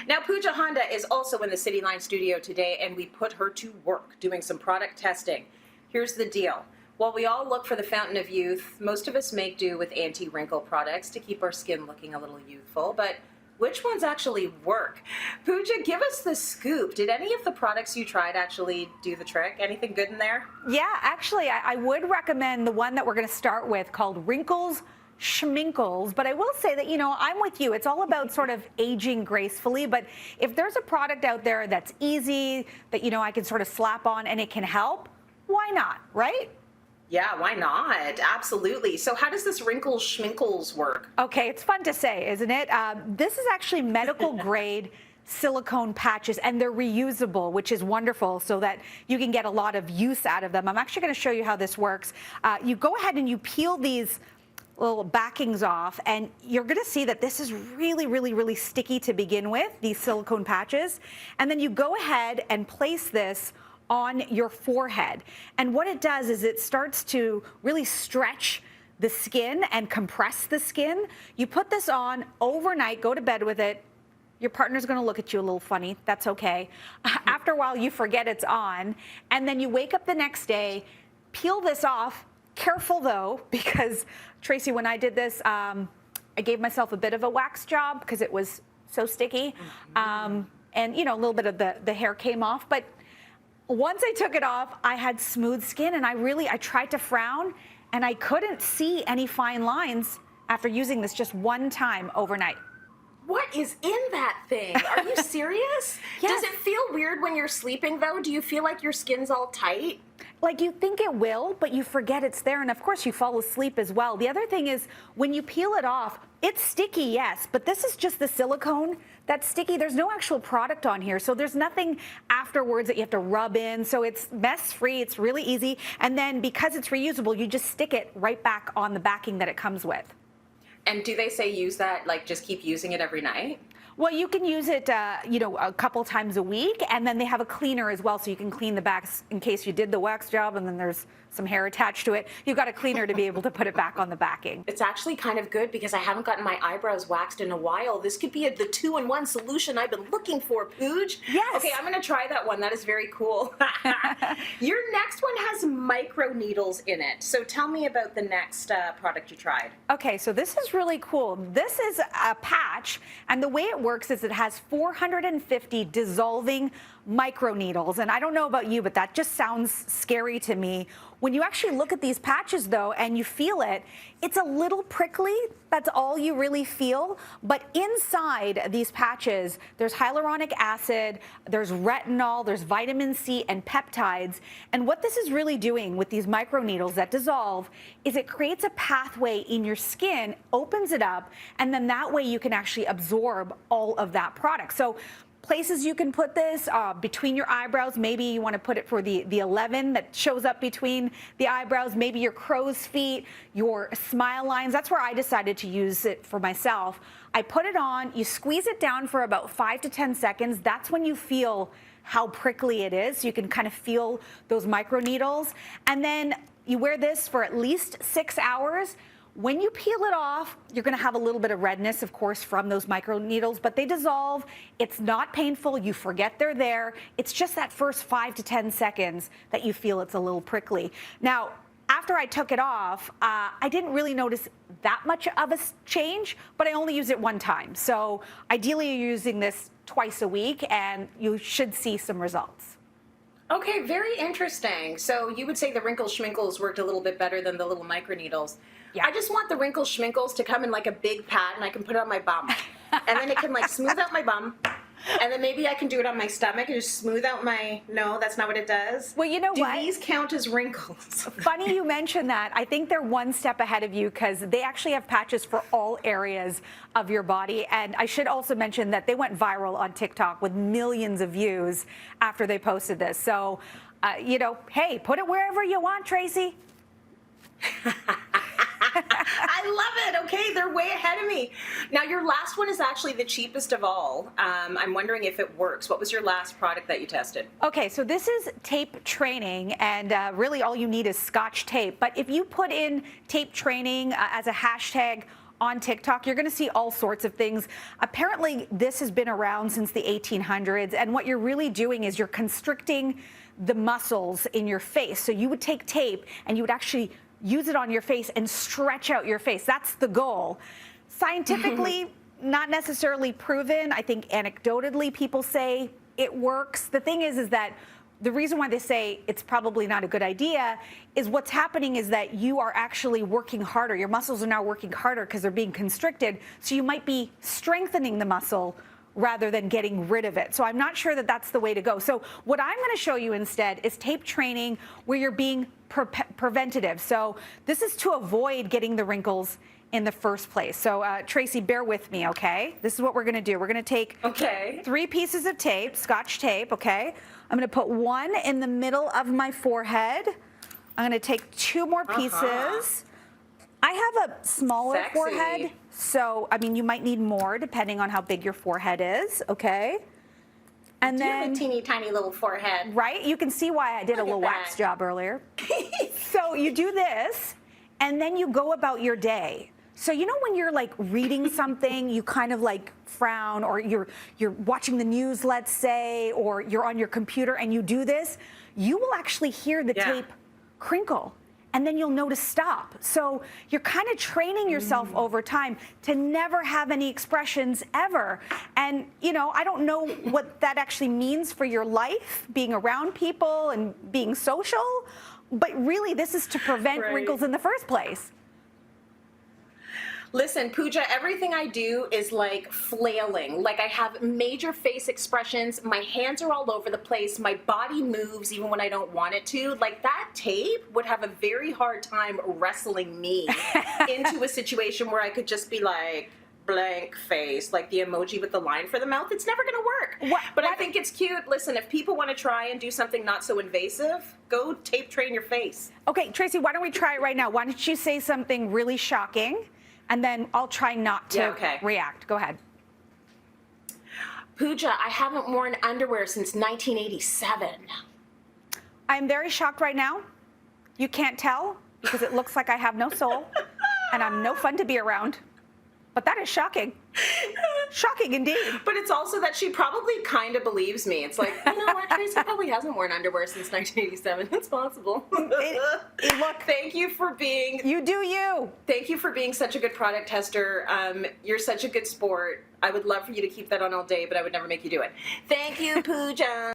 Now, Pooja Handa is also in the Cityline studio today, and we put her to work doing some product testing. Here's the deal. While we all look for the fountain of youth, most of us make do with anti-wrinkle products to keep our skin looking a little youthful, but which ones actually work? Pooja, give us the scoop. Did any of the products you tried actually do the trick? Anything good in there? Yeah, actually, I would recommend the one that we're going to start with called Wrinkles Schminkles, but I will say that, I'm with you. It's all about sort of aging gracefully, but if there's a product out there that's easy, that, I can sort of slap on and it can help, why not, right? Yeah, why not? Absolutely. So how does this Wrinkles Schminkles work? Okay, it's fun to say, isn't it? This is actually medical grade silicone patches, and they're reusable, which is wonderful, so that you can get a lot of use out of them. I'm actually going to show you how this works. You go ahead and you peel these little backings off, and you're going to see that this is really, really, really sticky to begin with, these silicone patches. And then you go ahead and place this on your forehead. And what it does is it starts to really stretch the skin and compress the skin. You put this on overnight, go to bed with it. Your partner's going to look at you a little funny. That's okay. After a while, you forget it's on. And then you wake up the next day, peel this off. Careful though, because Tracy, when I did this, I gave myself a bit of a wax job because it was so sticky. And, a little bit of the hair came off. But once I took it off, I had smooth skin, and I tried to frown, and I couldn't see any fine lines after using this just one time overnight. What is in that thing? Are you serious? Yes. Does it feel weird when you're sleeping, though? Do you feel like your skin's all tight? Like you think it will, but you forget it's there, and of course you fall asleep as well. The other thing is when you peel it off, it's sticky, yes, but this is just the silicone that's sticky. There's no actual product on here, so there's nothing afterwards that you have to rub in, so it's mess-free, it's really easy, and then because it's reusable, you just stick it right back on the backing that it comes with. And do they say use that, like just keep using it every night? Well, you can use it, a couple times a week, and then they have a cleaner as well, so you can clean the backs in case you did the wax job and then there's some hair attached to it. You've got a cleaner to be able to put it back on the backing. It's actually kind of good because I haven't gotten my eyebrows waxed in a while. This could be the two-in-one solution I've been looking for, Pooj. Yes. Okay, I'm going to try that one. That is very cool. Your next one has micro needles in it. So tell me about the next product you tried. Okay, so this is really cool. This is a patch, and the way it works is it has 450 dissolving microneedles, and I don't know about you, but that just sounds scary to me. When you actually look at these patches though and you feel it, it's a little prickly. That's all you really feel. But inside these patches, there's hyaluronic acid, there's retinol, there's vitamin C and peptides. And what this is really doing with these microneedles that dissolve is it creates a pathway in your skin, opens it up, and then that way you can actually absorb all of that product. So places you can put this between your eyebrows. Maybe you want to put it for the 11 that shows up between the eyebrows, maybe your crow's feet, your smile lines. That's where I decided to use it for myself. I put it on, you squeeze it down for about 5 to 10 seconds. That's when you feel how prickly it is. So you can kind of feel those microneedles. And then you wear this for at least 6 hours. When you peel it off, you're going to have a little bit of redness, of course, from those microneedles, but they dissolve. It's not painful. You forget they're there. It's just that first 5 to 10 seconds that you feel it's a little prickly. Now, after I took it off, I didn't really notice that much of a change, but I only use it one time. So ideally, you're using this twice a week, and you should see some results. Okay, very interesting. So you would say the Wrinkles Schminkles worked a little bit better than the little microneedles. Yeah. I just want the Wrinkles Schminkles to come in like a big pad, and I can put it on my bum. And then it can like smooth out my bum. And then maybe I can do it on my stomach and just smooth out my... No, that's not what it does. Well, you know what? Do these count as wrinkles? Funny you mention that. I think they're one step ahead of you because they actually have patches for all areas of your body. And I should also mention that they went viral on TikTok with millions of views after they posted this. So, hey, put it wherever you want, Tracy. I love it. Okay, they're way ahead of me. Now, your last one is actually the cheapest of all. I'm wondering if it works. What was your last product that you tested? Okay, so this is tape training, and really all you need is Scotch tape. But if you put in tape training as a hashtag on TikTok, you're going to see all sorts of things. Apparently, this has been around since the 1800s, and what you're really doing is you're constricting the muscles in your face. So you would take tape and you would actually use it on your face and stretch out your face. That's the goal. Scientifically, not necessarily proven. I think anecdotally people say it works. The thing is that the reason why they say it's probably not a good idea is what's happening is that you are actually working harder. Your muscles are now working harder because they're being constricted. So you might be strengthening the muscle rather than getting rid of it. So I'm not sure that that's the way to go. So what I'm going to show you instead is tape training where you're being preventative. So this is to avoid getting the wrinkles in the first place. So Tracy, bear with me, okay? This is what we're going to do. We're going to take 3 pieces of tape, Scotch tape, okay? I'm going to put one in the middle of my forehead. I'm going to take 2 more pieces. I have a smaller forehead, so I mean you might need more depending on how big your forehead is, okay? And then then a teeny tiny little forehead. Right? You can see why I did a little wax job earlier. So you do this and then you go about your day. So you know when you're like reading something, you kind of like frown, or you're watching the news, let's say, or you're on your computer and you do this, you will actually hear the tape crinkle. And then you'll notice stop. So you're kind of training yourself over time to never have any expressions ever. And, you know, I don't know what that actually means for your life, being around people and being social, but really this is to prevent wrinkles in the first place. Listen, Pooja, everything I do is like flailing. Like I have major face expressions. My hands are all over the place. My body moves even when I don't want it to. Like that tape would have a very hard time wrestling me into a situation where I could just be like, blank face, like the emoji with the line for the mouth. It's never going to work. But I think it's cute. Listen, if people want to try and do something not so invasive, go tape train your face. Okay, Tracy, why don't we try it right now? Why don't you say something really shocking? And then I'll try not to react. Go ahead. Pooja, I haven't worn underwear since 1987. I'm very shocked right now. You can't tell because it looks like I have no soul and I'm no fun to be around. But that is shocking. Shocking indeed. But it's also that she probably kind of believes me. It's like, you know what, Tracy probably hasn't worn underwear since 1987. It's possible. Look, thank you for being... You do you. Thank you for being such a good product tester. You're such a good sport. I would love for you to keep that on all day, but I would never make you do it. Thank you, Pooja.